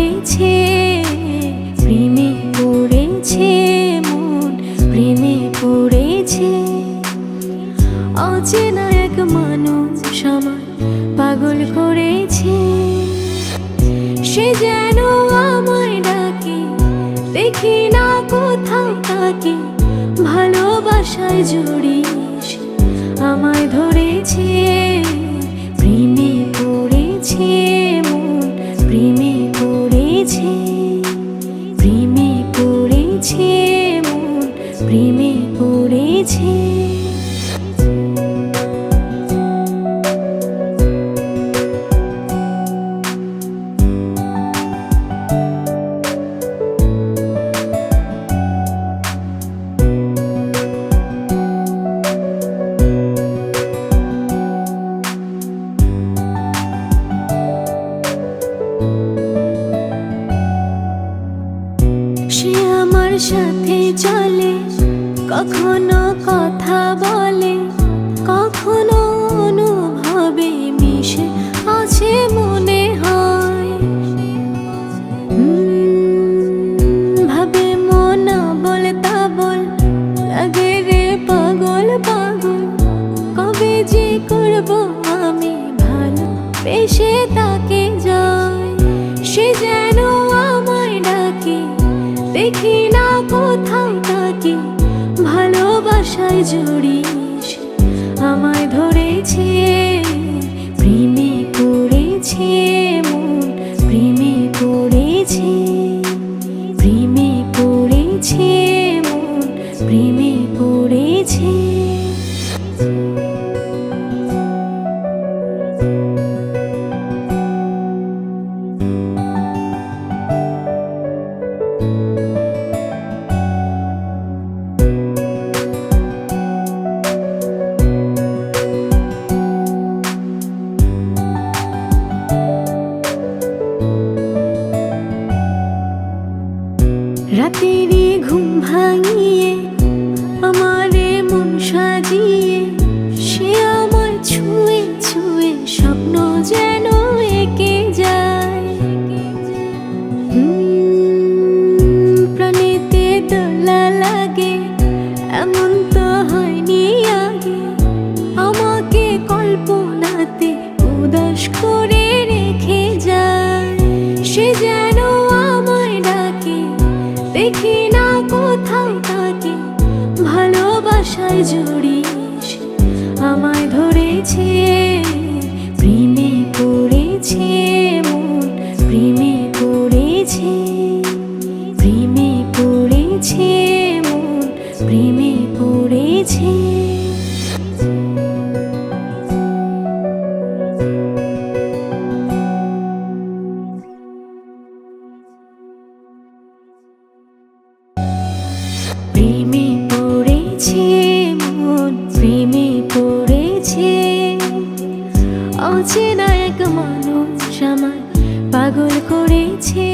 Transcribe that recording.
করেছে, প্রেমে পড়েছে মন, প্রেমে পড়েছে। অচেনা এক মানুষ আমার পাগল করেছে। সে যেন আমায় ডাকে, দেখি না কোথাও তাকে। ভালোবাসায় জড়িয়ে আমায় ধরেছে, প্রেমে পড়েছে মন, প্রেমে পড়েছে। প্রেমে পড়েছে মন, প্রেমে পড়েছে। সে আমার সাথে চলে, কখনো কথা বলে, কখনো অনুভবে মিশে আছে মনে হয়। ভাবে মন বল তা বল, লাগে রে পাগল পাগল। কবে যে করবো আমি ভালো বেশে তাকে যাই। সে যেন আমায় ডাকে, দেখি না কোথাও তাকে। ভালোবাসায় জড়িয়ে আমায় ধরেছে, প্রেমে পড়েছে মন, প্রেমে পড়েছে। প্রেমে পড়েছে মন, প্রেমে পড়েছে। রাতেরই ঘুম ভাঙিয়ে আমারে মন সাজিয়ে, সে আমার ছুঁয়ে ছুঁয়ে স্বপ্ন যেন এঁকে যায়। প্রাণেতে দোলা লাগে, এমন তো হয়নি আগে। আমাকে কল্পনাতে উদাস করে রেখে যায়। সে যেন আমায় ডাকে, দেখি না কোথাও তাকে। ভালোবাসায় জড়িয়ে আমায় ধরেছে, প্রেমে পড়েছে মন, প্রেমে পড়েছে। প্রেমে পড়েছে মন, প্রেমে পড়েছে। প্রেমে পড়েছে মন, প্রেমে পড়েছে। অচেনা এক মানুষ আমায় পাগল করেছে।